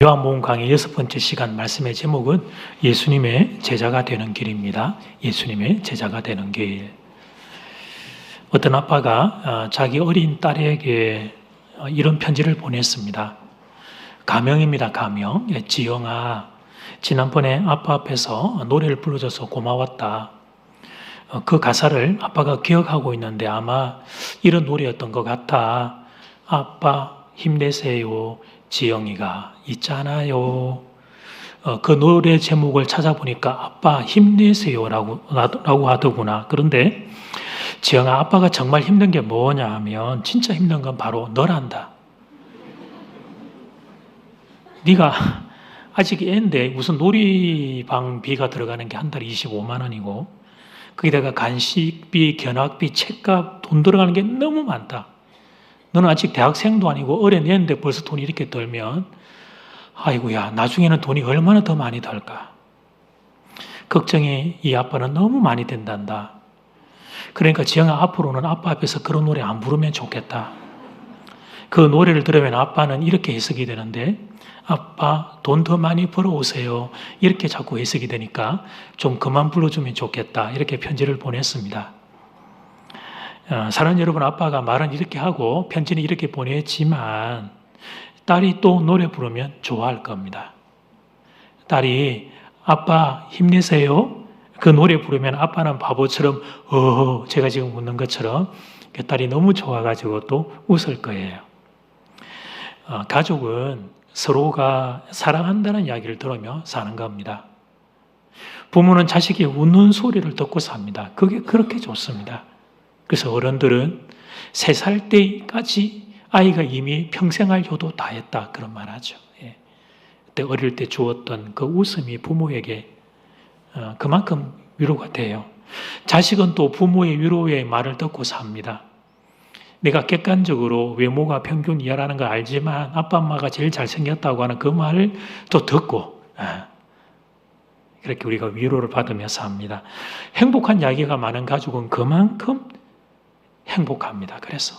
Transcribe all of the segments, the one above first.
요한복음 강의 6번째 시간 말씀의 제목은 예수님의 제자가 되는 길입니다. 예수님의 제자가 되는 길. 어떤 아빠가 자기 어린 딸에게 이런 편지를 보냈습니다. 가명입니다. 가명. 지영아, 지난번에 아빠 앞에서 노래를 불러줘서 고마웠다. 그 가사를 아빠가 기억하고 있는데 아마 이런 노래였던 것 같아. 아빠 힘내세요. 지영이가 있잖아요. 그 노래 제목을 찾아보니까 아빠 힘내세요 라고 하더구나. 그런데 지영아, 아빠가 정말 힘든 게 뭐냐 하면 진짜 힘든 건 바로 너란다. 네가 아직 애인데 무슨 놀이방비가 들어가는 게 한 달에 25만 원이고 거기다가 간식비, 견학비, 책값 돈 들어가는 게 너무 많다. 너는 아직 대학생도 아니고 어린애인데 벌써 돈이 이렇게 들면 아이고야, 나중에는 돈이 얼마나 더 많이 들까. 걱정이 이 아빠는 너무 많이 된단다. 그러니까 지영아, 앞으로는 아빠 앞에서 그런 노래 안 부르면 좋겠다. 그 노래를 들으면 아빠는 이렇게 해석이 되는데 아빠 돈 더 많이 벌어오세요. 이렇게 자꾸 해석이 되니까 좀 그만 불러주면 좋겠다. 이렇게 편지를 보냈습니다. 사랑하는 여러분, 아빠가 말은 이렇게 하고 편지는 이렇게 보냈지만 딸이 또 노래 부르면 좋아할 겁니다. 딸이 아빠 힘내세요. 그 노래 부르면 아빠는 바보처럼 제가 지금 웃는 것처럼 그 딸이 너무 좋아가지고 또 웃을 거예요. 가족은 서로가 사랑한다는 이야기를 들으며 사는 겁니다. 부모는 자식이 웃는 소리를 듣고 삽니다. 그게 그렇게 좋습니다. 그래서 어른들은 3살 때까지 아이가 이미 평생 할 효도 다 했다. 그런 말 하죠. 그때 어릴 때 주었던 그 웃음이 부모에게 그만큼 위로가 돼요. 자식은 또 부모의 위로의 말을 듣고 삽니다. 내가 객관적으로 외모가 평균 이하라는 걸 알지만 아빠 엄마가 제일 잘생겼다고 하는 그 말을 또 듣고 그렇게 우리가 위로를 받으며 삽니다. 행복한 이야기가 많은 가족은 그만큼 행복합니다. 그래서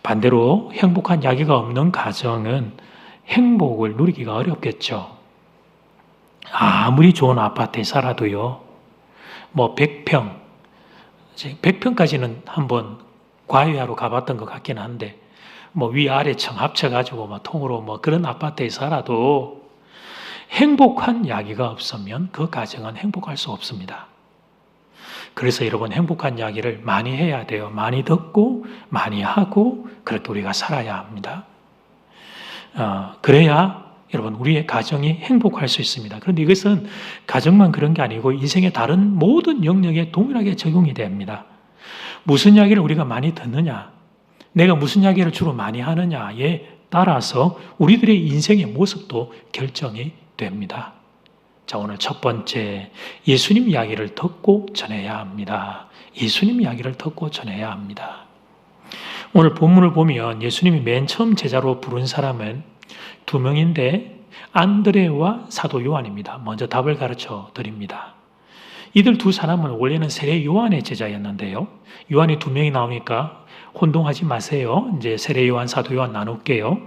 반대로 행복한 이야기가 없는 가정은 행복을 누리기가 어렵겠죠. 아무리 좋은 아파트에 살아도요. 100평까지는 한번 과외하러 가봤던 것 같긴 한데 위아래층 합쳐가지고 통으로 그런 아파트에 살아도 행복한 이야기가 없으면 그 가정은 행복할 수 없습니다. 그래서 여러분, 행복한 이야기를 많이 해야 돼요. 많이 듣고 많이 하고 그렇게 우리가 살아야 합니다. 그래야 여러분, 우리의 가정이 행복할 수 있습니다. 그런데 이것은 가정만 그런 게 아니고 인생의 다른 모든 영역에 동일하게 적용이 됩니다. 무슨 이야기를 우리가 많이 듣느냐, 내가 무슨 이야기를 주로 많이 하느냐에 따라서 우리들의 인생의 모습도 결정이 됩니다. 자, 오늘 첫 번째, 예수님 이야기를 듣고 전해야 합니다. 예수님 이야기를 듣고 전해야 합니다. 오늘 본문을 보면 예수님이 맨 처음 제자로 부른 사람은 2명인데 안드레와 사도 요한입니다. 먼저 답을 가르쳐 드립니다. 이들 두 사람은 원래는 세례 요한의 제자였는데요. 요한이 2명이 나오니까 혼동하지 마세요. 이제 세례 요한, 사도 요한 나눌게요.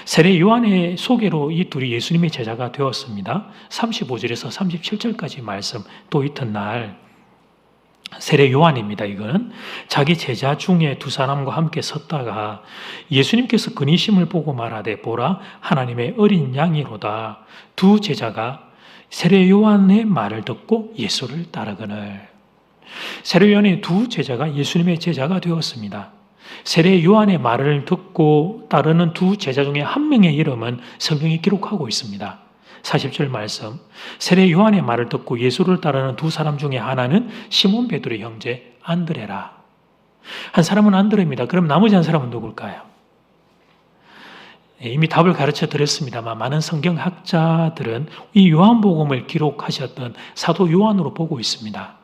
세례 요한의 소개로 이 둘이 예수님의 제자가 되었습니다. 35절에서 37절까지 말씀, 또 이튿날 세례 요한입니다. 이거는 자기 제자 중에 2 사람과 함께 섰다가 예수님께서 근이심을 보고 말하되 보라, 하나님의 어린 양이로다. 2 제자가 세례 요한의 말을 듣고 예수를 따르거늘. 세례 요한의 2 제자가 예수님의 제자가 되었습니다. 세례 요한의 말을 듣고 따르는 2 제자 중에 1명의 이름은 성경에 기록하고 있습니다. 40절 말씀, 세례 요한의 말을 듣고 예수를 따르는 2 사람 중에 하나는 시몬 베드로의 형제 안드레라. 한 사람은 안드레입니다. 그럼 나머지 한 사람은 누굴까요? 이미 답을 가르쳐 드렸습니다만 많은 성경학자들은 이 요한복음을 기록하셨던 사도 요한으로 보고 있습니다.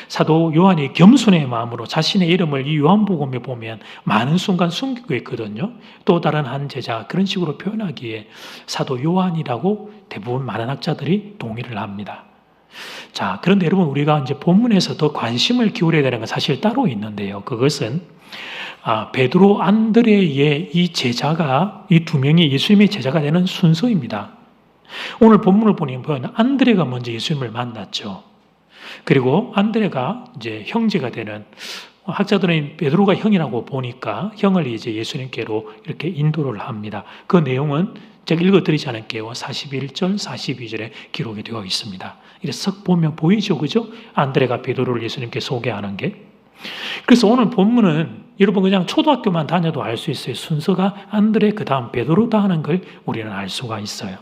사도 요한이 겸손의 마음으로 자신의 이름을 이 요한복음에 보면 많은 순간 숨기고 있거든요. 또 다른 한 제자, 그런 식으로 표현하기에 사도 요한이라고 대부분 많은 학자들이 동의를 합니다. 자, 그런데 여러분, 우리가 이제 본문에서 더 관심을 기울여야 되는 건 사실 따로 있는데요. 그것은 베드로, 안드레의 이 제자가, 이 두 명이 예수님의 제자가 되는 순서입니다. 오늘 본문을 보면 안드레가 먼저 예수님을 만났죠. 그리고 안드레가 이제 형제가 되는, 학자들은 베드로가 형이라고 보니까 형을 이제 예수님께로 이렇게 인도를 합니다. 그 내용은 제가 읽어드리지 않을게요. 41절, 42절에 기록이 되어 있습니다. 이렇게 석 보면 보이죠, 그죠? 안드레가 베드로를 예수님께 소개하는 게. 그래서 오늘 본문은 여러분 그냥 초등학교만 다녀도 알 수 있어요. 순서가 안드레, 그 다음 베드로다 하는 걸 우리는 알 수가 있어요.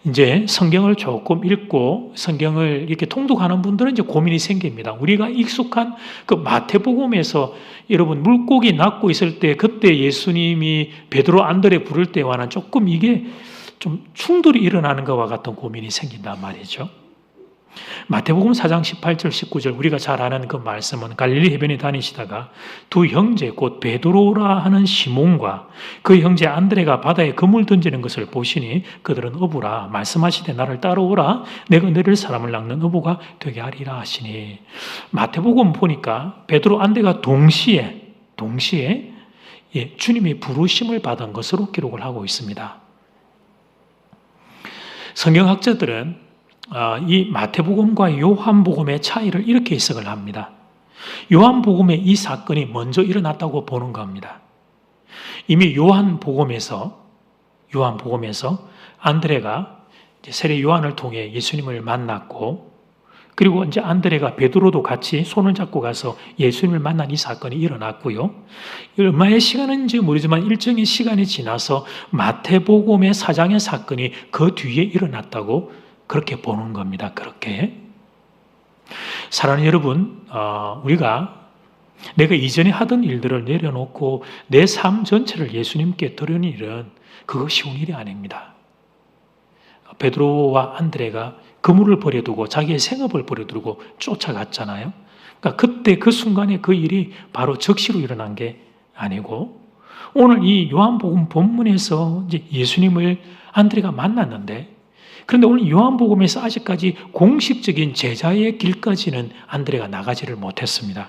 이제 성경을 조금 읽고 성경을 이렇게 통독하는 분들은 이제 고민이 생깁니다. 우리가 익숙한 그 마태복음에서 여러분 물고기 낚고 있을 때 그때 예수님이 베드로, 안드레 부를 때와는 조금 이게 좀 충돌이 일어나는 것과 같은 고민이 생긴단 말이죠. 마태복음 4장 18절 19절 우리가 잘 아는 그 말씀은 갈릴리 해변에 다니시다가 두 형제 곧 베드로라 하는 시몬과 그 형제 안드레가 바다에 그물 던지는 것을 보시니 그들은 어부라 말씀하시되 나를 따라오라 내가 너를 사람을 낚는 어부가 되게 하리라 하시니. 마태복음 보니까 베드로, 안드레가 동시에 주님의 부르심을 받은 것으로 기록을 하고 있습니다. 성경학자들은 이 마태복음과 요한복음의 차이를 이렇게 해석을 합니다. 요한복음의 이 사건이 먼저 일어났다고 보는 겁니다. 이미 요한복음에서 안드레가 세례 요한을 통해 예수님을 만났고, 그리고 이제 안드레가 베드로도 같이 손을 잡고 가서 예수님을 만난 이 사건이 일어났고요. 얼마의 시간인지 모르지만 일정의 시간이 지나서 마태복음의 4장의 사건이 그 뒤에 일어났다고 그렇게 보는 겁니다. 그렇게. 사랑하는 여러분, 우리가 내가 이전에 하던 일들을 내려놓고 내 삶 전체를 예수님께 드리는 일은 그거 쉬운 일이 아닙니다. 베드로와 안드레가 그물을 버려두고 자기의 생업을 버려두고 쫓아갔잖아요. 그러니까 그때 그 순간에 그 일이 바로 즉시로 일어난 게 아니고, 오늘 이 요한복음 본문에서 이제 예수님을 안드레가 만났는데, 그런데 오늘 요한복음에서 아직까지 공식적인 제자의 길까지는 안드레가 나가지를 못했습니다.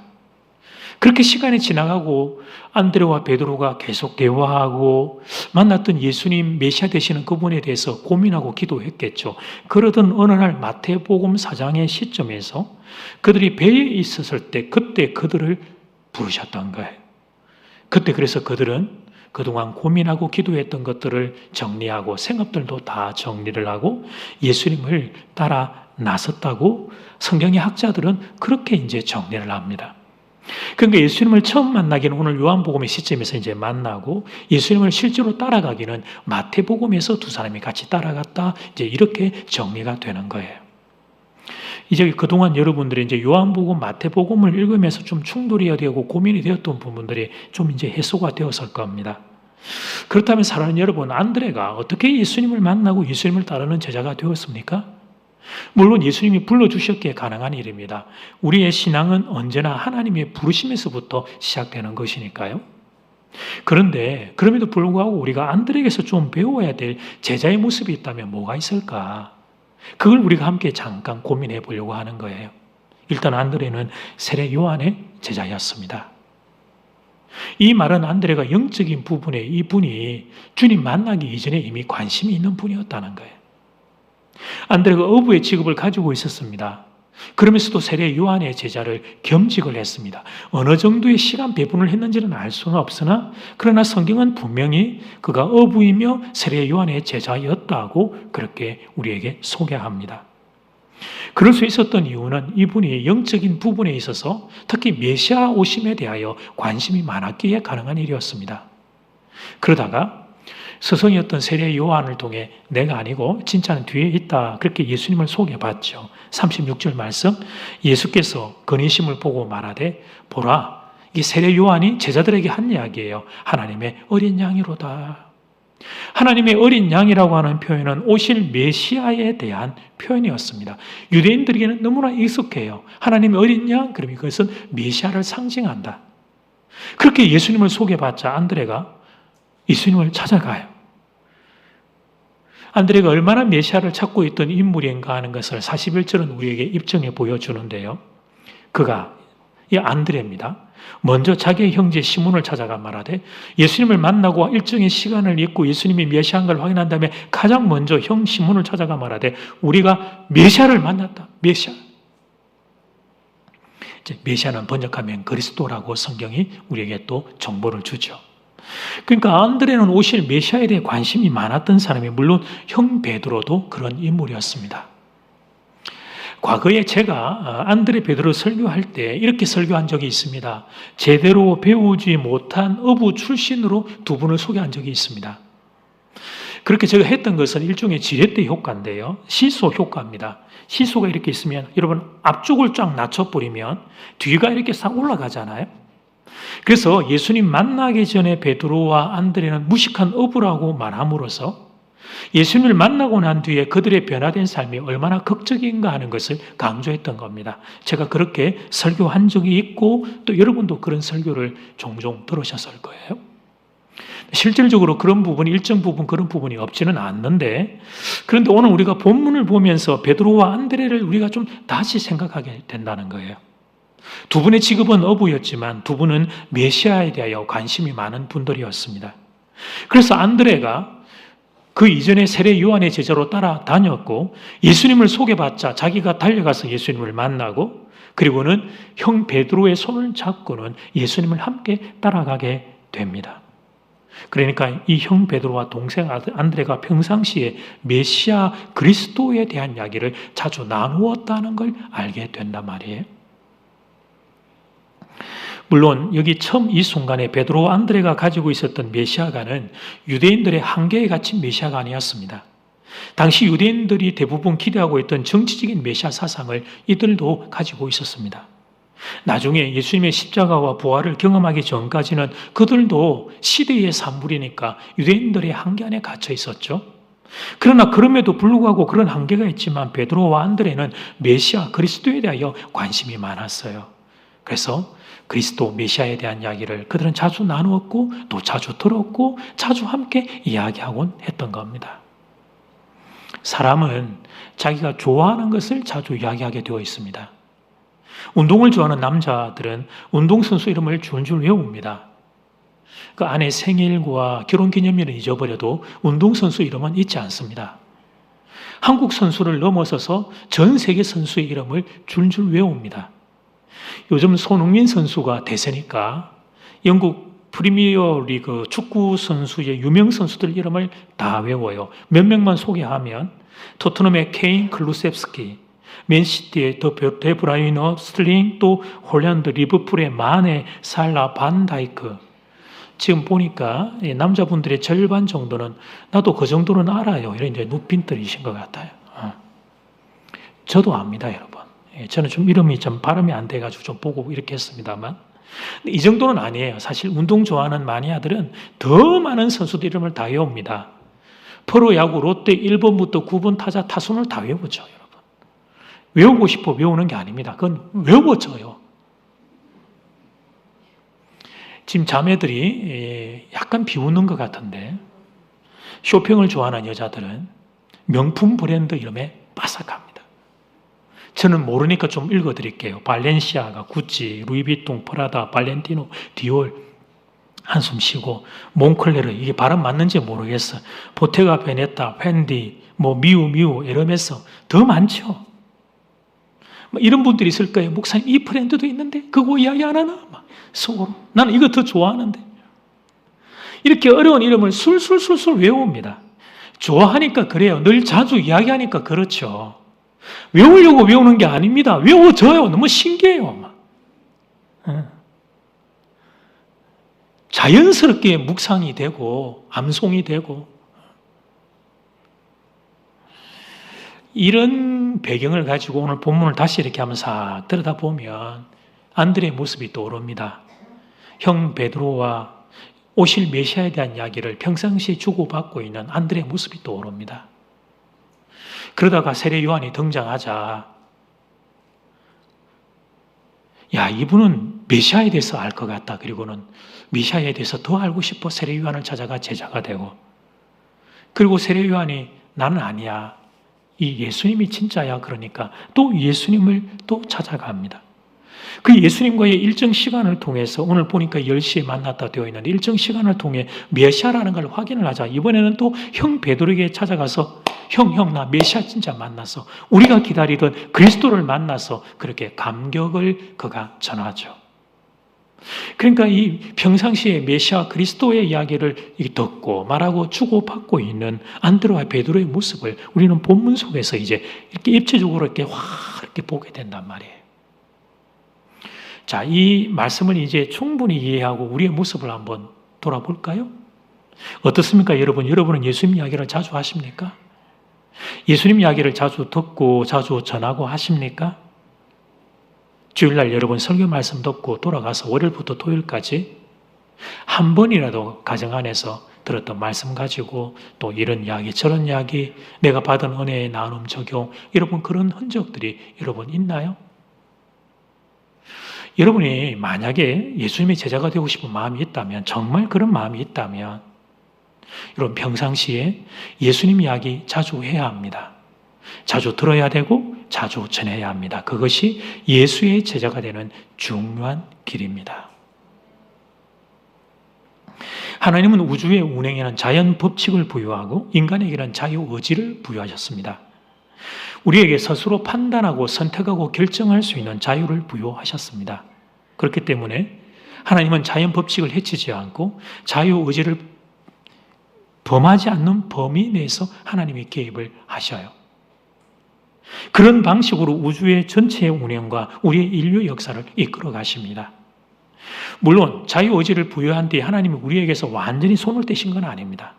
그렇게 시간이 지나가고 안드레와 베드로가 계속 대화하고 만났던 예수님 메시아 되시는 그분에 대해서 고민하고 기도했겠죠. 그러던 어느 날 마태복음 4장의 시점에서 그들이 배에 있었을 때 그때 그들을 부르셨던 거예요. 그때 그래서 그들은 그동안 고민하고 기도했던 것들을 정리하고 생업들도 다 정리를 하고 예수님을 따라 나섰다고 성경의 학자들은 그렇게 이제 정리를 합니다. 그러니까 예수님을 처음 만나기는 오늘 요한복음의 시점에서 이제 만나고, 예수님을 실제로 따라가기는 마태복음에서 두 사람이 같이 따라갔다, 이제 이렇게 정리가 되는 거예요. 이제 그동안 여러분들이 이제 요한복음, 마태복음을 읽으면서 좀 충돌이 되고 고민이 되었던 부분들이 좀 이제 해소가 되었을 겁니다. 그렇다면 사랑하는 여러분, 안드레가 어떻게 예수님을 만나고 예수님을 따르는 제자가 되었습니까? 물론 예수님이 불러주셨기에 가능한 일입니다. 우리의 신앙은 언제나 하나님의 부르심에서부터 시작되는 것이니까요. 그런데 그럼에도 불구하고 우리가 안드레에게서 좀 배워야 될 제자의 모습이 있다면 뭐가 있을까? 그걸 우리가 함께 잠깐 고민해 보려고 하는 거예요. 일단 안드레는 세례 요한의 제자였습니다. 이 말은 안드레가 영적인 부분에 이분이 주님 만나기 이전에 이미 관심이 있는 분이었다는 거예요. 안드레가 어부의 직업을 가지고 있었습니다. 그러면서도 세례 요한의 제자를 겸직을 했습니다. 어느 정도의 시간 배분을 했는지는 알 수는 없으나, 그러나 성경은 분명히 그가 어부이며 세례 요한의 제자였다고 그렇게 우리에게 소개합니다. 그럴 수 있었던 이유는 이분이 영적인 부분에 있어서 특히 메시아 오심에 대하여 관심이 많았기에 가능한 일이었습니다. 그러다가 스승이었던 세례 요한을 통해 내가 아니고 진짜는 뒤에 있다, 그렇게 예수님을 소개받죠. 36절 말씀, 예수께서 근위심을 보고 말하되 보라, 이 세례 요한이 제자들에게 한 이야기예요. 하나님의 어린 양이로다. 하나님의 어린 양이라고 하는 표현은 오실 메시아에 대한 표현이었습니다. 유대인들에게는 너무나 익숙해요. 하나님의 어린 양, 그러면 그것은 메시아를 상징한다. 그렇게 예수님을 소개받자 안드레가 예수님을 찾아가요. 안드레가 얼마나 메시아를 찾고 있던 인물인가 하는 것을 41절은 우리에게 입증해 보여주는데요. 그가 이 안드레입니다. 먼저 자기의 형제 시몬을 찾아가 말하되 예수님을 만나고 일정의 시간을 잊고 예수님이 메시아인 걸 확인한 다음에 가장 먼저 형 시몬을 찾아가 말하되 우리가 메시아를 만났다. 메시아. 이제 메시아는 번역하면 그리스도라고 성경이 우리에게 또 정보를 주죠. 그러니까 안드레는 오실 메시아에 대해 관심이 많았던 사람이 물론 형 베드로도 그런 인물이었습니다. 과거에 제가 안드레 베드로 설교할 때 이렇게 설교한 적이 있습니다. 제대로 배우지 못한 어부 출신으로 두 분을 소개한 적이 있습니다. 그렇게 제가 했던 것은 일종의 지렛대 효과인데요. 시소 효과입니다. 시소가 이렇게 있으면 여러분 앞쪽을 쫙 낮춰버리면 뒤가 이렇게 싹 올라가잖아요. 그래서 예수님 만나기 전에 베드로와 안드레는 무식한 어부라고 말함으로써 예수님을 만나고 난 뒤에 그들의 변화된 삶이 얼마나 극적인가 하는 것을 강조했던 겁니다. 제가 그렇게 설교한 적이 있고 또 여러분도 그런 설교를 종종 들으셨을 거예요. 실질적으로 그런 부분이 일정 부분 그런 부분이 없지는 않는데 그런데 오늘 우리가 본문을 보면서 베드로와 안드레를 우리가 좀 다시 생각하게 된다는 거예요. 두 분의 직업은 어부였지만 두 분은 메시아에 대하여 관심이 많은 분들이었습니다. 그래서 안드레가 그 이전에 세례 요한의 제자로 따라다녔고 예수님을 소개받자 자기가 달려가서 예수님을 만나고 그리고는 형 베드로의 손을 잡고는 예수님을 함께 따라가게 됩니다. 그러니까 이 형 베드로와 동생 안드레가 평상시에 메시아 그리스도에 대한 이야기를 자주 나누었다는 걸 알게 된단 말이에요. 물론 여기 처음 이 순간에 베드로와 안드레가 가지고 있었던 메시아가는 유대인들의 한계에 갇힌 메시아가 아니었습니다. 당시 유대인들이 대부분 기대하고 있던 정치적인 메시아 사상을 이들도 가지고 있었습니다. 나중에 예수님의 십자가와 부활을 경험하기 전까지는 그들도 시대의 산물이니까 유대인들의 한계 안에 갇혀 있었죠. 그러나 그럼에도 불구하고 그런 한계가 있지만 베드로와 안드레는 메시아 그리스도에 대하여 관심이 많았어요. 그래서 그리스도 메시아에 대한 이야기를 그들은 자주 나누었고 또 자주 들었고 자주 함께 이야기하곤 했던 겁니다. 사람은 자기가 좋아하는 것을 자주 이야기하게 되어 있습니다. 운동을 좋아하는 남자들은 운동선수 이름을 줄줄 외웁니다. 그 아내 생일과 결혼기념일은 잊어버려도 운동선수 이름은 잊지 않습니다. 한국 선수를 넘어서서 전 세계 선수의 이름을 줄줄 외웁니다. 요즘 손흥민 선수가 대세니까 영국 프리미어 리그 축구 선수의 유명 선수들 이름을 다 외워요. 몇 명만 소개하면 토트넘의 케인 클루셉스키, 맨시티의 데브라이너 스틀링, 또 홀란드 리버풀의 마네, 살라, 반다이크. 지금 보니까 남자분들의 절반 정도는 나도 그 정도는 알아요. 이런 이제 누핀들이신 것 같아요. 저도 압니다, 여러분. 저는 좀 이름이 좀 발음이 안 돼가지고 좀 보고 이렇게 했습니다만 이 정도는 아니에요. 사실 운동 좋아하는 마니아들은 더 많은 선수들 이름을 다 외웁니다. 프로야구 롯데 1번부터 9번 타자 타순을 다 외우죠, 여러분. 외우고 싶어 외우는 게 아닙니다. 그건 외워져요. 지금 자매들이 약간 비웃는 것 같은데 쇼핑을 좋아하는 여자들은 명품 브랜드 이름에 빠삭합니다. 저는 모르니까 좀 읽어드릴게요. 발렌시아가, 구찌, 루이비통, 프라다, 발렌티노, 디올. 한숨 쉬고 몽클레르, 이게 발음 맞는지 모르겠어. 보테가 베네타, 펜디, 미우, 에르메스 더 많죠. 이런 분들이 있을 거예요. 목사님 이 브랜드도 있는데 그거 이야기 안 하나? 속으로 나는 이거 더 좋아하는데. 이렇게 어려운 이름을 술술 외웁니다. 좋아하니까 그래요. 늘 자주 이야기하니까 그렇죠. 외우려고 외우는 게 아닙니다. 외워져요. 너무 신기해요. 자연스럽게 묵상이 되고 암송이 되고 이런 배경을 가지고 오늘 본문을 다시 이렇게 한번 싹 들여다보면 안드레의 모습이 떠오릅니다. 형 베드로와 오실 메시아에 대한 이야기를 평상시에 주고받고 있는 안드레의 모습이 떠오릅니다. 그러다가 세례 요한이 등장하자 야, 이분은 메시아에 대해서 알 것 같다. 그리고는 메시아에 대해서 더 알고 싶어 세례 요한을 찾아가 제자가 되고 그리고 세례 요한이 나는 아니야. 이 예수님이 진짜야. 그러니까 또 예수님을 또 찾아갑니다. 그 예수님과의 일정 시간을 통해서 오늘 보니까 10시에 만났다 되어 있는데 일정 시간을 통해 메시아라는 걸 확인을 하자. 이번에는 또 형 베드로에게 찾아가서 형, 나 메시아 진짜 만났어. 우리가 기다리던 그리스도를 만나서 그렇게 감격을 그가 전하죠. 그러니까 이 평상시에 메시아 그리스도의 이야기를 듣고 말하고 주고받고 있는 안드레와 베드로의 모습을 우리는 본문 속에서 이제 이렇게 입체적으로 이렇게 이렇게 보게 된단 말이에요. 자, 이 말씀을 이제 충분히 이해하고 우리의 모습을 한번 돌아볼까요? 어떻습니까, 여러분? 여러분은 예수님 이야기를 자주 하십니까? 예수님 이야기를 자주 듣고 자주 전하고 하십니까? 주일날 여러분 설교 말씀 듣고 돌아가서 월요일부터 토요일까지 한 번이라도 가정 안에서 들었던 말씀 가지고 또 이런 이야기 저런 이야기 내가 받은 은혜의 나눔 적용 여러분 그런 흔적들이 여러분 있나요? 여러분이 만약에 예수님의 제자가 되고 싶은 마음이 있다면 정말 그런 마음이 있다면 여러분 평상시에 예수님 이야기 자주 해야 합니다. 자주 들어야 되고 자주 전해야 합니다. 그것이 예수의 제자가 되는 중요한 길입니다. 하나님은 우주의 운행에는 자연 법칙을 부여하고 인간에게는 자유의지를 부여하셨습니다. 우리에게 스스로 판단하고 선택하고 결정할 수 있는 자유를 부여하셨습니다. 그렇기 때문에 하나님은 자연 법칙을 해치지 않고 자유의지를 범하지 않는 범위 내에서 하나님이 개입을 하셔요. 그런 방식으로 우주의 전체의 운행과 우리의 인류 역사를 이끌어 가십니다. 물론 자유의지를 부여한 뒤에 하나님이 우리에게서 완전히 손을 떼신 건 아닙니다.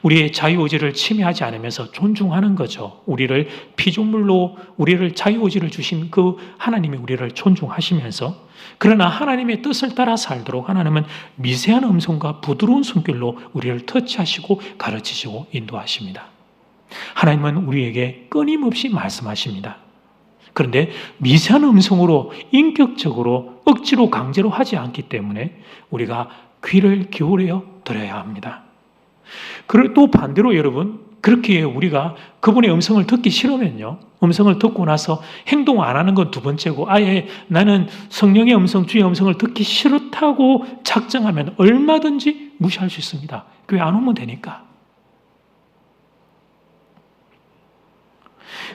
우리의 자유의지를 침해하지 않으면서 존중하는 거죠. 우리를 피조물로 우리를 자유의지를 주신 그 하나님이 우리를 존중하시면서 그러나 하나님의 뜻을 따라 살도록 하나님은 미세한 음성과 부드러운 손길로 우리를 터치하시고 가르치시고 인도하십니다. 하나님은 우리에게 끊임없이 말씀하십니다. 그런데 미세한 음성으로 인격적으로 억지로 강제로 하지 않기 때문에 우리가 귀를 기울여 드려야 합니다. 그리고 또 반대로 여러분 그렇게 우리가 그분의 음성을 듣기 싫으면요. 음성을 듣고 나서 행동 안 하는 건 두 번째고 아예 나는 성령의 음성, 주의 음성을 듣기 싫다고 작정하면 얼마든지 무시할 수 있습니다. 교회 안 오면 되니까.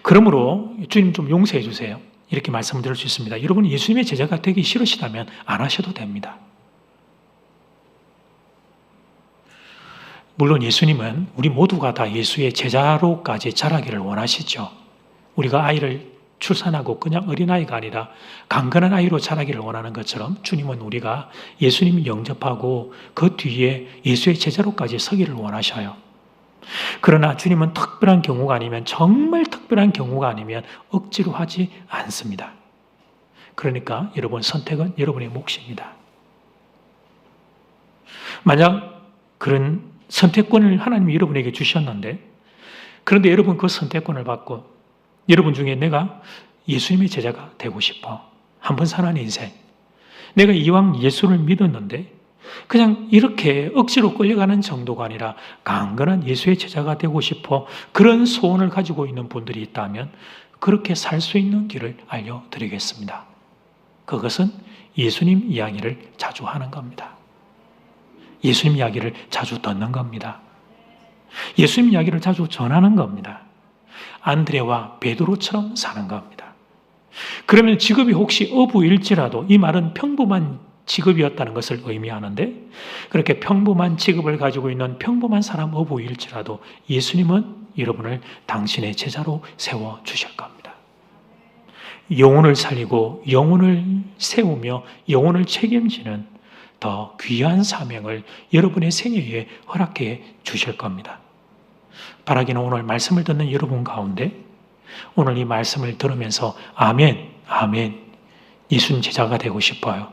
그러므로 주님 좀 용서해 주세요. 이렇게 말씀을 드릴 수 있습니다. 여러분 예수님의 제자가 되기 싫으시다면 안 하셔도 됩니다. 물론 예수님은 우리 모두가 다 예수의 제자로까지 자라기를 원하시죠. 우리가 아이를 출산하고 그냥 어린아이가 아니라 강건한 아이로 자라기를 원하는 것처럼 주님은 우리가 예수님을 영접하고 그 뒤에 예수의 제자로까지 서기를 원하셔요. 그러나 주님은 특별한 경우가 아니면 정말 특별한 경우가 아니면 억지로 하지 않습니다. 그러니까 여러분 선택은 여러분의 몫입니다. 만약 그런 선택권을 하나님이 여러분에게 주셨는데 그런데 여러분 그 선택권을 받고 여러분 중에 내가 예수님의 제자가 되고 싶어. 한번 사는 인생. 내가 이왕 예수를 믿었는데 그냥 이렇게 억지로 끌려가는 정도가 아니라 강건한 예수의 제자가 되고 싶어. 그런 소원을 가지고 있는 분들이 있다면 그렇게 살 수 있는 길을 알려드리겠습니다. 그것은 예수님 이야기를 자주 하는 겁니다. 예수님 이야기를 자주 듣는 겁니다. 예수님 이야기를 자주 전하는 겁니다. 안드레와 베드로처럼 사는 겁니다. 그러면 직업이 혹시 어부일지라도 이 말은 평범한 직업이었다는 것을 의미하는데 그렇게 평범한 직업을 가지고 있는 평범한 사람 어부일지라도 예수님은 여러분을 당신의 제자로 세워주실 겁니다. 영혼을 살리고 영혼을 세우며 영혼을 책임지는 더 귀한 사명을 여러분의 생애에 허락해 주실 겁니다. 바라기는 오늘 말씀을 듣는 여러분 가운데 오늘 이 말씀을 들으면서 아멘, 아멘, 예수님 제자가 되고 싶어요.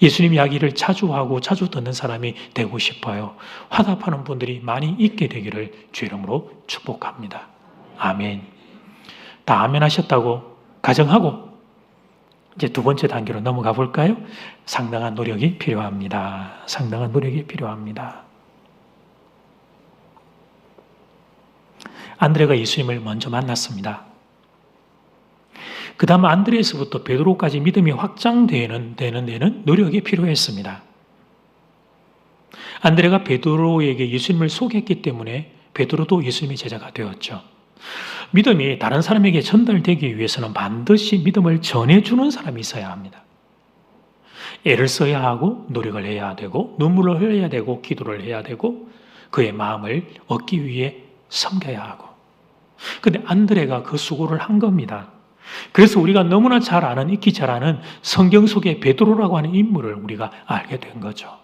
예수님 이야기를 자주 하고 자주 듣는 사람이 되고 싶어요. 화답하는 분들이 많이 있게 되기를 주 이름으로 축복합니다. 아멘. 다 아멘 하셨다고 가정하고 이제 두 번째 단계로 넘어가 볼까요? 상당한 노력이 필요합니다. 상당한 노력이 필요합니다. 안드레가 예수님을 먼저 만났습니다. 그 다음 안드레에서부터 베드로까지 믿음이 확장되는 데는 노력이 필요했습니다. 안드레가 베드로에게 예수님을 소개했기 때문에 베드로도 예수님의 제자가 되었죠. 믿음이 다른 사람에게 전달되기 위해서는 반드시 믿음을 전해주는 사람이 있어야 합니다. 애를 써야 하고 노력을 해야 되고 눈물을 흘려야 되고 기도를 해야 되고 그의 마음을 얻기 위해 섬겨야 하고. 그런데 안드레가 그 수고를 한 겁니다. 그래서 우리가 너무나 잘 아는, 익히 잘 아는 성경 속의 베드로라고 하는 인물을 우리가 알게 된 거죠.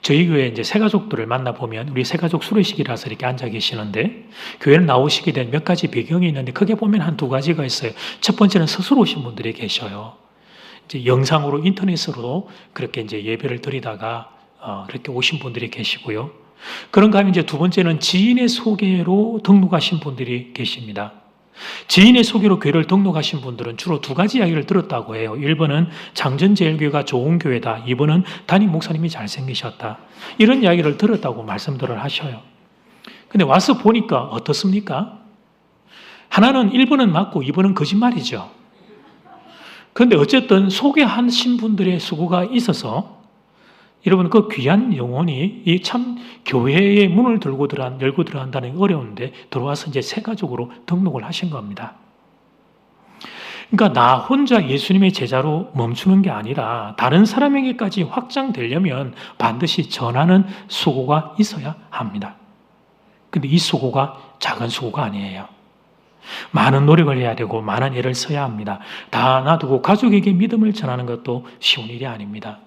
저희 교회 이제 새가족들을 만나보면 우리 새가족 수료식이라서 이렇게 앉아 계시는데 교회를 나오시게 된 몇 가지 배경이 있는데 크게 보면 한 두 가지가 있어요. 첫 번째는 스스로 오신 분들이 계셔요. 이제 영상으로 인터넷으로 그렇게 이제 예배를 드리다가 이렇게 오신 분들이 계시고요. 그런가 하면 이제 두 번째는 지인의 소개로 등록하신 분들이 계십니다. 지인의 소개로 교회를 등록하신 분들은 주로 두 가지 이야기를 들었다고 해요. 1번은 장전제일교회가 좋은 교회다. 2번은 담임 목사님이 잘생기셨다. 이런 이야기를 들었다고 말씀들을 하셔요. 근데 와서 보니까 어떻습니까? 하나는 1번은 맞고 2번은 거짓말이죠. 그런데 어쨌든 소개하신 분들의 수고가 있어서 여러분 그 귀한 영혼이 이 참 교회의 문을 열고 들어간다는 게 어려운데 들어와서 이제 새가족으로 등록을 하신 겁니다. 그러니까 나 혼자 예수님의 제자로 멈추는 게 아니라 다른 사람에게까지 확장되려면 반드시 전하는 수고가 있어야 합니다. 근데 이 수고가 작은 수고가 아니에요. 많은 노력을 해야 되고 많은 애를 써야 합니다. 다 놔두고 가족에게 믿음을 전하는 것도 쉬운 일이 아닙니다.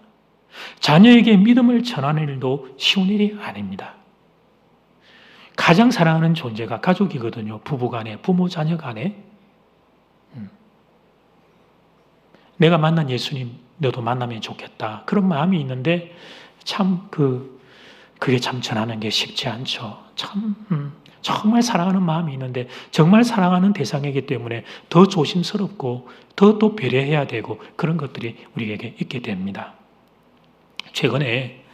자녀에게 믿음을 전하는 일도 쉬운 일이 아닙니다. 가장 사랑하는 존재가 가족이거든요. 부부 간에, 부모 자녀 간에. 내가 만난 예수님 너도 만나면 좋겠다. 그런 마음이 있는데 참 그게 참 전하는 게 쉽지 않죠. 정말 사랑하는 마음이 있는데 정말 사랑하는 대상이기 때문에 더 조심스럽고 더 또 배려해야 되고 그런 것들이 우리에게 있게 됩니다. 최근에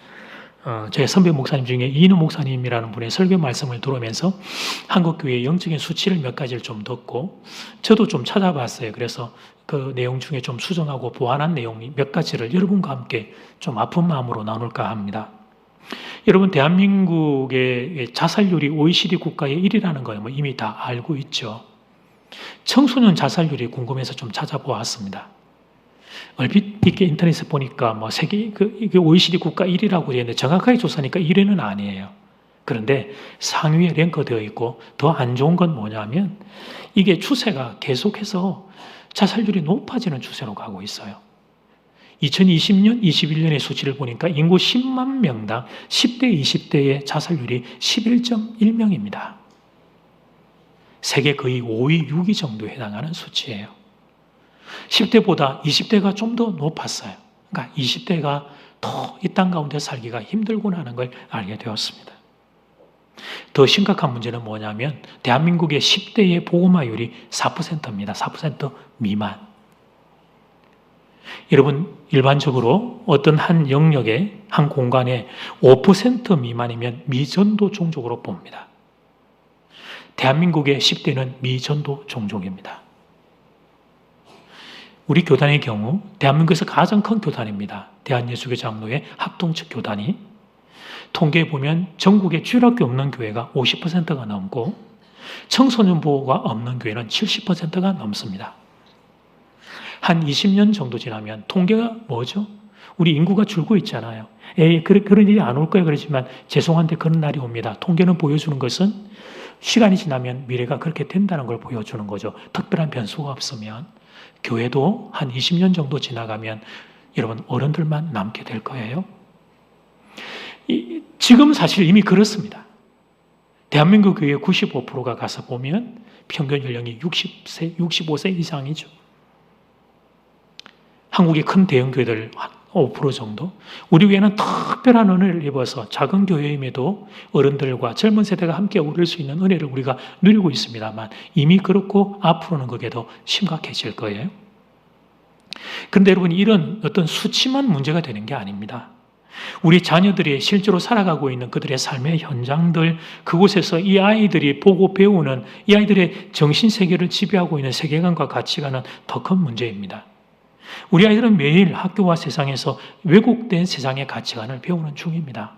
제 선배 목사님 중에 이인우 목사님이라는 분의 설교 말씀을 들으면서 한국교회의 영적인 수치를 몇 가지를 좀 듣고 저도 좀 찾아봤어요. 그래서 그 내용 중에 좀 수정하고 보완한 내용 몇 가지를 여러분과 함께 좀 아픈 마음으로 나눌까 합니다. 여러분 대한민국의 자살률이 OECD 국가의 1위라는 거예요. 뭐 이미 다 알고 있죠. 청소년 자살률이 궁금해서 좀 찾아보았습니다. 얼핏 이렇게 인터넷에 보니까 뭐 세계 이게 OECD 국가 1위라고 되어 있는데 정확하게 조사하니까 1위는 아니에요. 그런데 상위에 랭크되어 있고 더 안 좋은 건 뭐냐면 이게 추세가 계속해서 자살률이 높아지는 추세로 가고 있어요. 2020년, 21년의 수치를 보니까 인구 10만 명당 10대, 20대의 자살률이 11.1명입니다. 세계 거의 5위, 6위 정도에 해당하는 수치예요. 10대보다 20대가 좀 더 높았어요. 그러니까 20대가 더 이 땅 가운데 살기가 힘들구나 하는 걸 알게 되었습니다. 더 심각한 문제는 뭐냐면 대한민국의 10대의 보호마율이 4%입니다. 4% 미만. 여러분 일반적으로 어떤 한 영역에 한 공간에 5% 미만이면 미전도 종족으로 봅니다. 대한민국의 10대는 미전도 종족입니다. 우리 교단의 경우 대한민국에서 가장 큰 교단입니다. 대한예수교장로회 합동측 교단이 통계에 보면 전국에 주일학교 없는 교회가 50%가 넘고 청소년 보호가 없는 교회는 70%가 넘습니다. 한 20년 정도 지나면 통계가 뭐죠? 우리 인구가 줄고 있잖아요. 그런 일이 안 올 거예요. 그러지만 죄송한데 그런 날이 옵니다. 통계는 보여주는 것은 시간이 지나면 미래가 그렇게 된다는 걸 보여주는 거죠. 특별한 변수가 없으면. 교회도 한 20년 정도 지나가면 여러분 어른들만 남게 될 거예요. 지금 사실 이미 그렇습니다. 대한민국 교회 95%가 가서 보면 평균 연령이 60세, 65세 이상이죠. 한국의 큰 대형 교회들 5% 정도. 우리 교회는 특별한 은혜를 입어서 작은 교회임에도 어른들과 젊은 세대가 함께 어울릴 수 있는 은혜를 우리가 누리고 있습니다만 이미 그렇고 앞으로는 그게 더 심각해질 거예요. 그런데 여러분 이런 어떤 수치만 문제가 되는 게 아닙니다. 우리 자녀들이 실제로 살아가고 있는 그들의 삶의 현장들, 그곳에서 이 아이들이 보고 배우는 이 아이들의 정신세계를 지배하고 있는 세계관과 가치관은 더 큰 문제입니다. 우리 아이들은 매일 학교와 세상에서 왜곡된 세상의 가치관을 배우는 중입니다.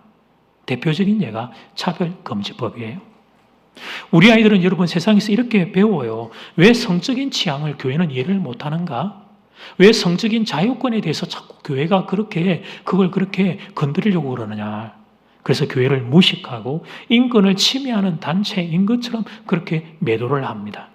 대표적인 예가 차별금지법이에요. 우리 아이들은 여러분 세상에서 이렇게 배워요. 왜 성적인 취향을 교회는 이해를 못하는가? 왜 성적인 자유권에 대해서 자꾸 교회가 그걸 그렇게 건드리려고 그러느냐? 그래서 교회를 무식하고 인권을 침해하는 단체인 것처럼 그렇게 매도를 합니다.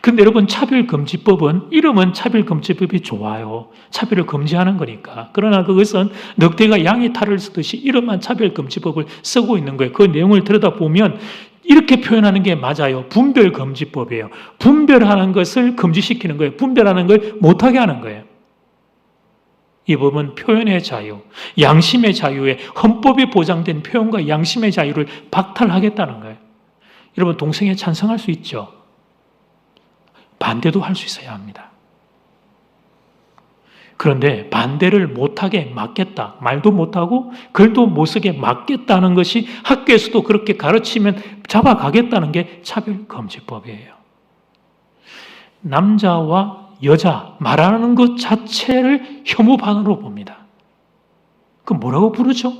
근데 여러분 차별금지법은 이름은 차별금지법이 좋아요. 차별을 금지하는 거니까. 그러나 그것은 늑대가 양의 탈을 쓰듯이 이름만 차별금지법을 쓰고 있는 거예요. 그 내용을 들여다보면 이렇게 표현하는 게 맞아요. 분별금지법이에요. 분별하는 것을 금지시키는 거예요. 분별하는 걸 못하게 하는 거예요. 이 법은 표현의 자유, 양심의 자유에 헌법에 보장된 표현과 양심의 자유를 박탈하겠다는 거예요. 여러분 동성애에 찬성할 수 있죠. 반대도 할 수 있어야 합니다. 그런데 반대를 못하게 막겠다. 말도 못하고 글도 못 쓰게 막겠다는 것이 학교에서도 그렇게 가르치면 잡아가겠다는 게 차별금지법이에요. 남자와 여자 말하는 것 자체를 혐오반으로 봅니다. 그럼 뭐라고 부르죠?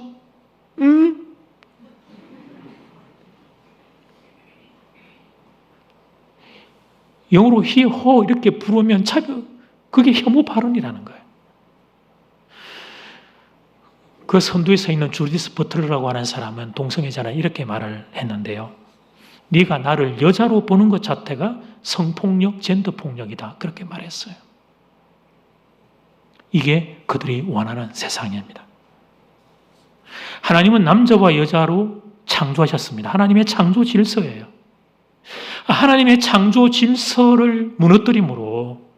영어로 he, her 이렇게 부르면 그게 혐오 발언이라는 거예요. 그 선두에 서 있는 주디스 버틀러라고 하는 사람은 동성애자는 이렇게 말을 했는데요. 네가 나를 여자로 보는 것 자체가 성폭력, 젠더폭력이다. 그렇게 말했어요. 이게 그들이 원하는 세상입니다. 하나님은 남자와 여자로 창조하셨습니다. 하나님의 창조 질서예요. 하나님의 창조 질서를 무너뜨림으로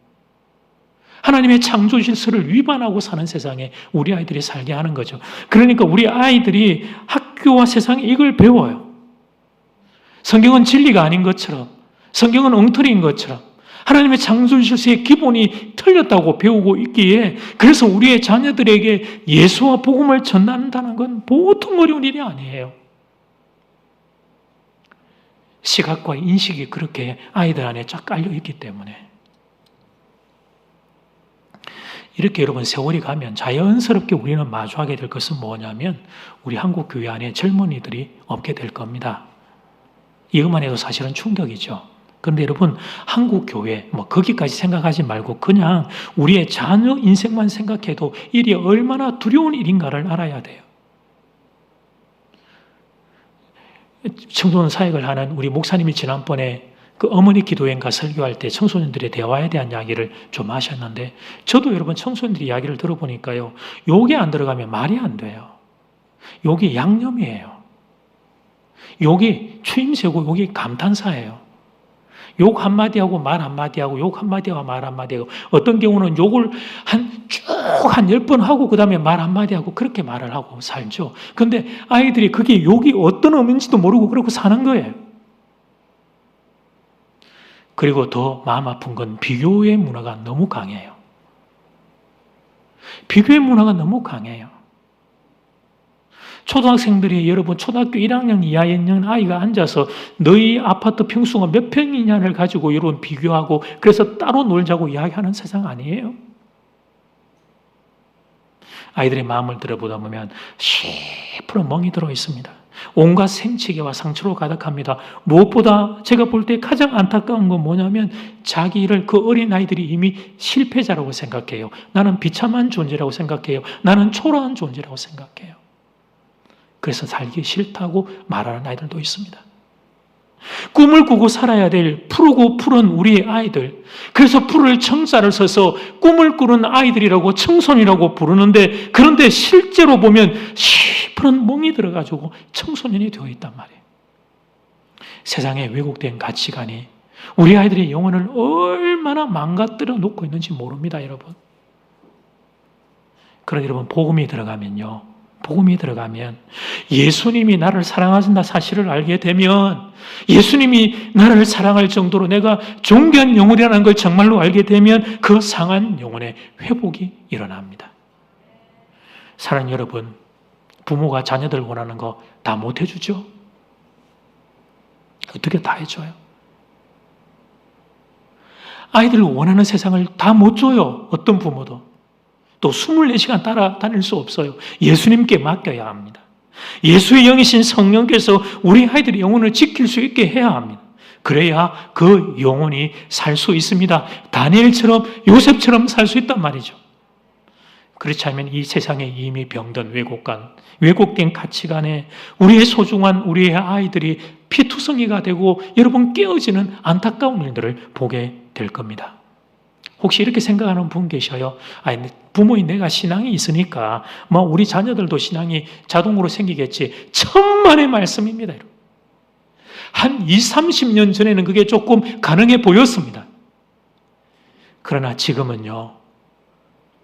하나님의 창조 질서를 위반하고 사는 세상에 우리 아이들이 살게 하는 거죠. 그러니까 우리 아이들이 학교와 세상에 이걸 배워요. 성경은 진리가 아닌 것처럼, 성경은 엉터리인 것처럼 하나님의 창조 질서의 기본이 틀렸다고 배우고 있기에 그래서 우리의 자녀들에게 예수와 복음을 전한다는 건 보통 어려운 일이 아니에요. 시각과 인식이 그렇게 아이들 안에 쫙 깔려 있기 때문에 이렇게 여러분 세월이 가면 자연스럽게 우리는 마주하게 될 것은 뭐냐면 우리 한국 교회 안에 젊은이들이 없게 될 겁니다. 이것만 해도 사실은 충격이죠. 그런데 여러분 한국 교회 거기까지 생각하지 말고 그냥 우리의 자녀 인생만 생각해도 일이 얼마나 두려운 일인가를 알아야 돼요. 청소년 사역을 하는 우리 목사님이 지난번에 그 어머니 기도회인가 설교할 때 청소년들의 대화에 대한 이야기를 좀 하셨는데 저도 여러분 청소년들의 이야기를 들어보니까요. 욕이 안 들어가면 말이 안 돼요. 욕이 양념이에요. 욕이 추임새고 욕이 감탄사예요. 욕 한마디 하고 말 한마디 하고 욕 한마디 하고 말 한마디 하고 어떤 경우는 욕을 쭉 한 10번 하고 그 다음에 말 한마디 하고 그렇게 말을 하고 살죠. 근데 아이들이 그게 욕이 어떤 의미인지도 모르고 그러고 사는 거예요. 그리고 더 마음 아픈 건 비교의 문화가 너무 강해요. 비교의 문화가 너무 강해요. 초등학생들이 여러분 초등학교 1학년 이하에 있는 아이가 앉아서 너희 아파트 평수가 몇 평이냐를 가지고 여러분 비교하고 그래서 따로 놀자고 이야기하는 세상 아니에요? 아이들의 마음을 들어보다 보면 10% 멍이 들어 있습니다. 온갖 생치계와 상처로 가득합니다. 무엇보다 제가 볼 때 가장 안타까운 건 뭐냐면 자기를 그 어린아이들이 이미 실패자라고 생각해요. 나는 비참한 존재라고 생각해요. 나는 초라한 존재라고 생각해요. 그래서 살기 싫다고 말하는 아이들도 있습니다. 꿈을 꾸고 살아야 될 푸르고 푸른 우리의 아이들. 그래서 푸를 청자를 써서 꿈을 꾸는 아이들이라고 청소년이라고 부르는데 그런데 실제로 보면 시퍼런 멍이 들어가지고 청소년이 되어 있단 말이에요. 세상에 왜곡된 가치관이 우리 아이들의 영혼을 얼마나 망가뜨려 놓고 있는지 모릅니다, 여러분. 그런데 여러분 복음이 들어가면요. 복음이 들어가면 예수님이 나를 사랑하신다 사실을 알게 되면 예수님이 나를 사랑할 정도로 내가 존귀한 영혼이라는 걸 정말로 알게 되면 그 상한 영혼의 회복이 일어납니다. 사랑하는 여러분, 부모가 자녀들 원하는 거 다 못 해주죠? 어떻게 다 해줘요? 아이들 원하는 세상을 다 못 줘요. 어떤 부모도. 또 24시간 따라다닐 수 없어요. 예수님께 맡겨야 합니다. 예수의 영이신 성령께서 우리 아이들의 영혼을 지킬 수 있게 해야 합니다. 그래야 그 영혼이 살 수 있습니다. 다니엘처럼 요셉처럼 살 수 있단 말이죠. 그렇지 않으면 이 세상에 이미 병든 왜곡된 가치관에 우리의 소중한 우리의 아이들이 피투성이가 되고 여러분 깨어지는 안타까운 일들을 보게 될 겁니다. 혹시 이렇게 생각하는 분 계셔요? 아니, 부모인 내가 신앙이 있으니까 우리 자녀들도 신앙이 자동으로 생기겠지. 천만의 말씀입니다. 여러분. 한 20, 30년 전에는 그게 조금 가능해 보였습니다. 그러나 지금은요,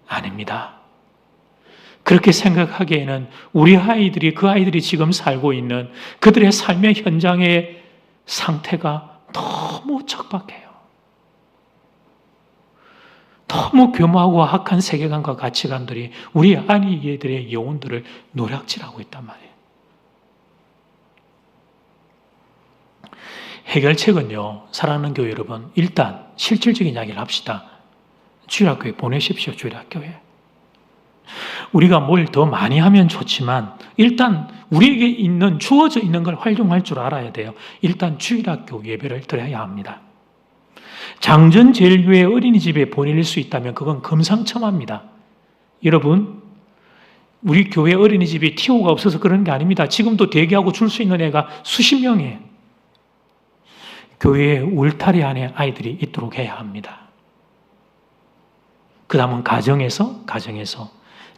아닙니다. 그렇게 생각하기에는 우리 아이들이, 그 아이들이 지금 살고 있는 그들의 삶의 현장의 상태가 너무 척박해요. 너무 교묘하고 악한 세계관과 가치관들이 우리 아이들의 영혼들을 노략질하고 있단 말이에요. 해결책은요, 사랑하는 교회 여러분, 일단 실질적인 이야기를 합시다. 주일학교에 보내십시오, 주일학교에. 우리가 뭘 더 많이 하면 좋지만 일단 우리에게 주어져 있는 걸 활용할 줄 알아야 돼요. 일단 주일학교 예배를 드려야 합니다. 장전제일교회 어린이집에 보낼 수 있다면 그건 금상첨화입니다. 여러분, 우리 교회 어린이집이 TO가 없어서 그런 게 아닙니다. 지금도 대기하고 줄 수 있는 애가 수십 명이에요. 교회의 울타리 안에 아이들이 있도록 해야 합니다. 그 다음은 가정에서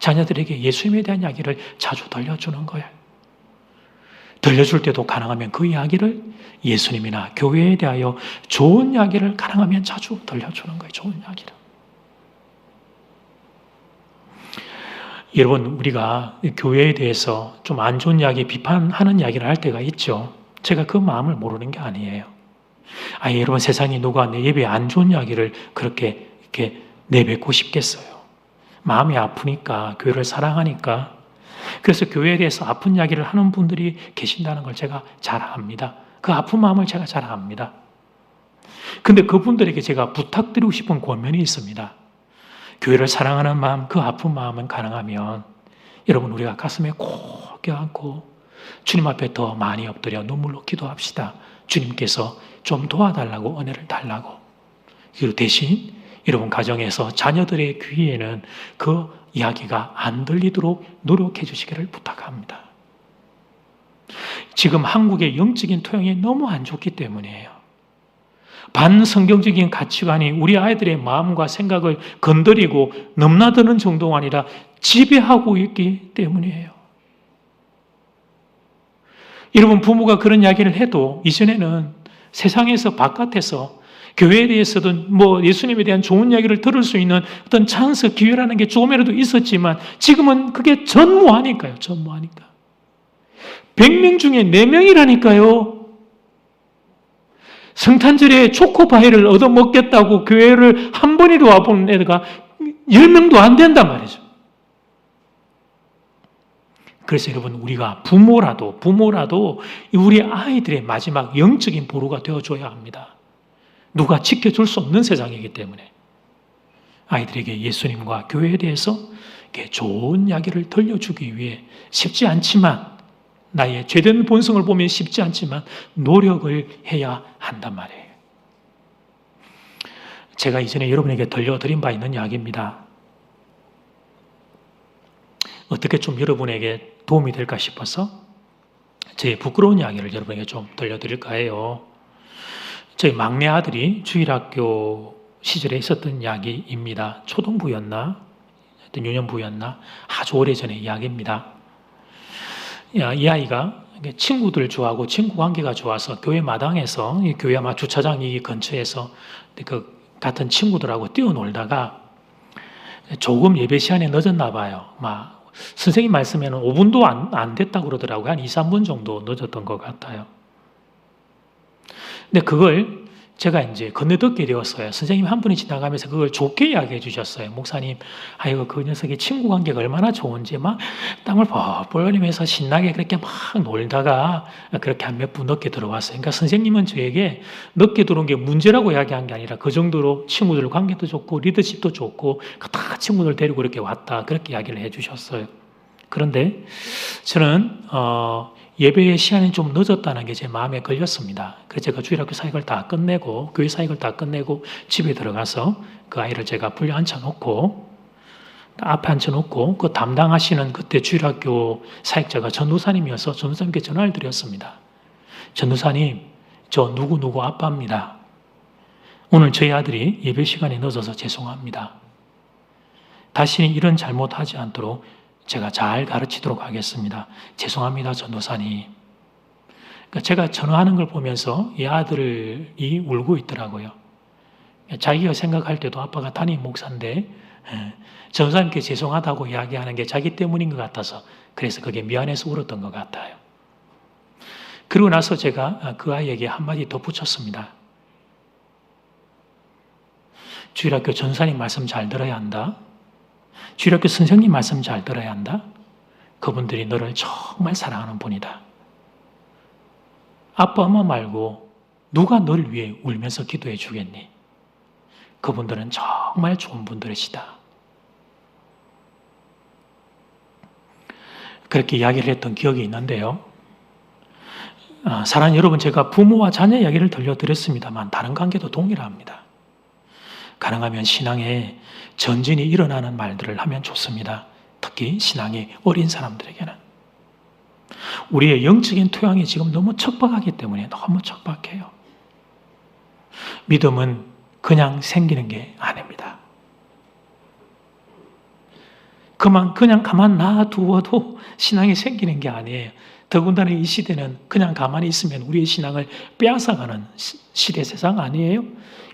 자녀들에게 예수님에 대한 이야기를 자주 들려주는 거예요. 들려줄 때도 가능하면 그 이야기를 예수님이나 교회에 대하여 좋은 이야기를 가능하면 자주 들려주는 거예요. 좋은 이야기를. 여러분, 우리가 교회에 대해서 좀 안 좋은 이야기, 비판하는 이야기를 할 때가 있죠. 제가 그 마음을 모르는 게 아니에요. 여러분, 세상에 누가 내 예배에 안 좋은 이야기를 그렇게 이렇게 내뱉고 싶겠어요. 마음이 아프니까, 교회를 사랑하니까. 그래서 교회에 대해서 아픈 이야기를 하는 분들이 계신다는 걸 제가 잘 압니다. 그 아픈 마음을 제가 잘 압니다. 근데 그분들에게 제가 부탁드리고 싶은 권면이 있습니다. 교회를 사랑하는 마음, 그 아픈 마음은 가능하면 여러분, 우리가 가슴에 꼭 껴안고 주님 앞에 더 많이 엎드려 눈물로 기도합시다. 주님께서 좀 도와달라고, 은혜를 달라고. 그리고 대신 여러분 가정에서 자녀들의 귀에는 그 이야기가 안 들리도록 노력해 주시기를 부탁합니다. 지금 한국의 영적인 토양이 너무 안 좋기 때문이에요. 반성경적인 가치관이 우리 아이들의 마음과 생각을 건드리고 넘나드는 정도가 아니라 지배하고 있기 때문이에요. 여러분, 부모가 그런 이야기를 해도 이전에는 세상에서 바깥에서 교회에 대해서도 예수님에 대한 좋은 이야기를 들을 수 있는 어떤 찬스, 기회라는 게 조금이라도 있었지만 지금은 그게 전무하니까요. 100명 중에 4명이라니까요. 성탄절에 초코파이를 얻어먹겠다고 교회를 한 번이도 와본 애가 10명도 안 된단 말이죠. 그래서 여러분, 우리가 부모라도 우리 아이들의 마지막 영적인 보루가 되어줘야 합니다. 누가 지켜줄 수 없는 세상이기 때문에 아이들에게 예수님과 교회에 대해서 좋은 이야기를 들려주기 위해 쉽지 않지만, 나의 죄된 본성을 보면 쉽지 않지만 노력을 해야 한단 말이에요. 제가 이전에 여러분에게 들려드린 바 있는 이야기입니다. 어떻게 좀 여러분에게 도움이 될까 싶어서 제 부끄러운 이야기를 여러분에게 좀 들려드릴까 해요. 저희 막내 아들이 주일학교 시절에 있었던 이야기입니다. 초등부였나? 하여튼 유년부였나? 아주 오래전의 이야기입니다. 이 아이가 친구들 좋아하고 친구 관계가 좋아서 교회 마당에서, 교회 아마 주차장 이 근처에서 그 같은 친구들하고 뛰어놀다가 조금 예배 시간에 늦었나 봐요. 선생님 말씀에는 5분도 안 됐다고 그러더라고요. 한 2, 3분 정도 늦었던 것 같아요. 근데 그걸 제가 이제 건네듣게 되었어요. 선생님 한 분이 지나가면서 그걸 좋게 이야기해 주셨어요. 목사님, 아이고, 그 녀석이 친구 관계가 얼마나 좋은지 막 땀을 뻘뻘 흘리면서 신나게 그렇게 막 놀다가 그렇게 한 몇 분 늦게 들어왔어요. 그러니까 선생님은 저에게 늦게 들어온 게 문제라고 이야기한 게 아니라 그 정도로 친구들 관계도 좋고 리더십도 좋고 다 친구들 데리고 이렇게 왔다. 그렇게 이야기를 해 주셨어요. 그런데 저는 예배의 시간이 좀 늦었다는 게 제 마음에 걸렸습니다. 그래서 제가 주일학교 사역을 다 끝내고 교회 사역을 다 끝내고 집에 들어가서 그 아이를 제가 불려 앉혀놓고 앞에 앉혀놓고 그 담당하시는 그때 주일학교 사역자가 전도사님이어서 전도사님께 전화를 드렸습니다. 전도사님, 저 누구누구 아빠입니다. 오늘 저희 아들이 예배 시간이 늦어서 죄송합니다. 다시는 이런 잘못하지 않도록 제가 잘 가르치도록 하겠습니다. 죄송합니다, 전도사님. 그러니까 제가 전화하는 걸 보면서 이 아들이 울고 있더라고요. 자기가 생각할 때도 아빠가 담임 목사인데 전도사님께 죄송하다고 이야기하는 게 자기 때문인 것 같아서 그래서 그게 미안해서 울었던 것 같아요. 그러고 나서 제가 그 아이에게 한마디 덧붙였습니다. 주일학교 전도사님 말씀 잘 들어야 한다. 주일학교 선생님 말씀 잘 들어야 한다. 그분들이 너를 정말 사랑하는 분이다. 아빠, 엄마 말고 누가 너를 위해 울면서 기도해 주겠니? 그분들은 정말 좋은 분들이시다. 그렇게 이야기를 했던 기억이 있는데요. 사랑하는 여러분, 제가 부모와 자녀 이야기를 들려드렸습니다만 다른 관계도 동일합니다. 가능하면 신앙에 전진이 일어나는 말들을 하면 좋습니다. 특히 신앙이 어린 사람들에게는. 우리의 영적인 토양이 지금 너무 척박하기 때문에 너무 척박해요. 믿음은 그냥 생기는 게 아닙니다. 그냥 가만 놔두어도 신앙이 생기는 게 아니에요. 더군다나 이 시대는 그냥 가만히 있으면 우리의 신앙을 빼앗아가는 시대 세상 아니에요?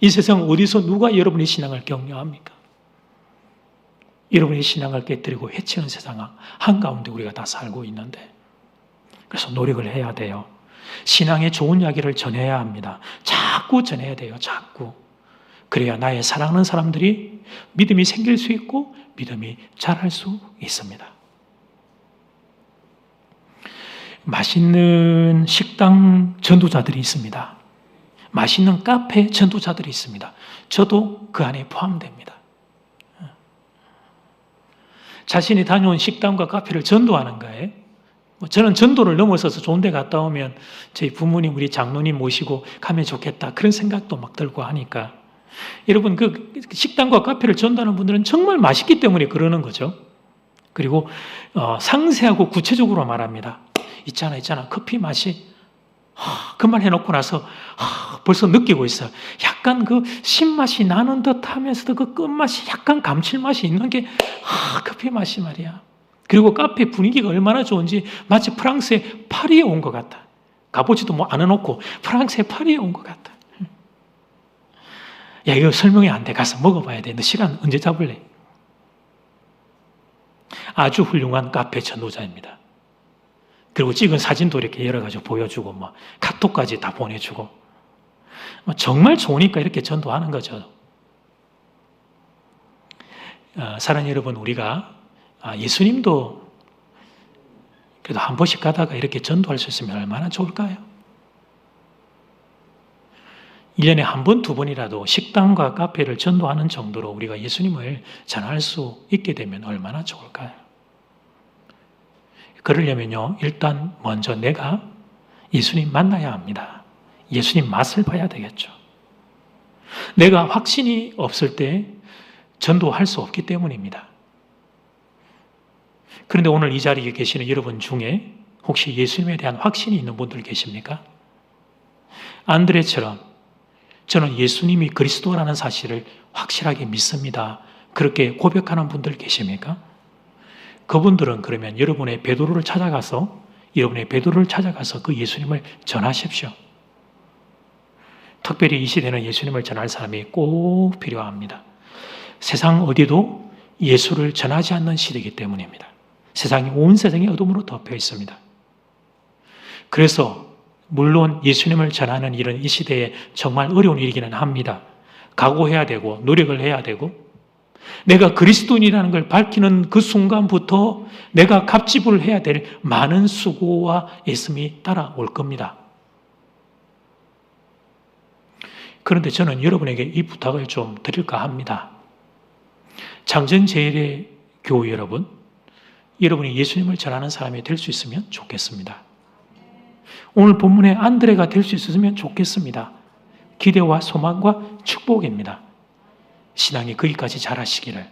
이 세상 어디서 누가 여러분의 신앙을 격려합니까? 여러분의 신앙을 깨뜨리고 해치는 세상 한가운데 우리가 다 살고 있는데 그래서 노력을 해야 돼요. 신앙의 좋은 이야기를 전해야 합니다. 자꾸 전해야 돼요. 자꾸. 그래야 나의 사랑하는 사람들이 믿음이 생길 수 있고 믿음이 자랄 수 있습니다. 맛있는 식당 전도자들이 있습니다. 맛있는 카페 전도자들이 있습니다. 저도 그 안에 포함됩니다. 자신이 다녀온 식당과 카페를 전도하는 거예요. 저는 전도를 넘어서서 좋은 데 갔다 오면 저희 부모님, 우리 장로님 모시고 가면 좋겠다. 그런 생각도 막 들고 하니까. 여러분, 그 식당과 카페를 전도하는 분들은 정말 맛있기 때문에 그러는 거죠. 그리고 상세하고 구체적으로 말합니다. 있잖아. 커피 맛이 그 말 해놓고 나서 벌써 느끼고 있어요. 약간 그 신맛이 나는 듯 하면서도 그 끝맛이 약간 감칠맛이 있는 게 커피 맛이 말이야. 그리고 카페 분위기가 얼마나 좋은지 마치 프랑스의 파리에 온 것 같아. 가보지도 뭐 안 해놓고 프랑스의 파리에 온 것 같아. 야, 이거 설명이 안 돼. 가서 먹어봐야 돼. 너 시간 언제 잡을래? 아주 훌륭한 카페 전도자입니다. 그리고 찍은 사진도 이렇게 여러 가지 보여주고, 뭐, 카톡까지 다 보내주고. 정말 좋으니까 이렇게 전도하는 거죠. 사랑하는 여러분, 우리가 예수님도 그래도 한 번씩 가다가 이렇게 전도할 수 있으면 얼마나 좋을까요? 1년에 한 번, 두 번이라도 식당과 카페를 전도하는 정도로 우리가 예수님을 전할 수 있게 되면 얼마나 좋을까요? 그러려면요, 일단 먼저 내가 예수님 만나야 합니다. 예수님 맛을 봐야 되겠죠. 내가 확신이 없을 때 전도할 수 없기 때문입니다. 그런데 오늘 이 자리에 계시는 여러분 중에 혹시 예수님에 대한 확신이 있는 분들 계십니까? 안드레처럼 저는 예수님이 그리스도라는 사실을 확실하게 믿습니다. 그렇게 고백하는 분들 계십니까? 그분들은 그러면 여러분의 베드로를 찾아가서 그 예수님을 전하십시오. 특별히 이 시대는 예수님을 전할 사람이 꼭 필요합니다. 세상 어디도 예수를 전하지 않는 시대이기 때문입니다. 세상이 온 세상이 어둠으로 덮여 있습니다. 그래서 물론 예수님을 전하는 일은 이 시대에 정말 어려운 일이기는 합니다. 각오해야 되고 노력을 해야 되고 내가 그리스도인이라는 걸 밝히는 그 순간부터 내가 갑지불을 해야 될 많은 수고와 애씀이 따라올 겁니다. 그런데 저는 여러분에게 이 부탁을 좀 드릴까 합니다. 장전제일의 교우 여러분, 여러분이 예수님을 전하는 사람이 될 수 있으면 좋겠습니다. 오늘 본문의 안드레가 될 수 있었으면 좋겠습니다. 기대와 소망과 축복입니다. 신앙이 거기까지 자라시기를,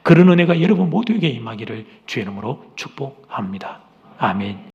그런 은혜가 여러분 모두에게 임하기를 주의 이름으로 축복합니다. 아멘.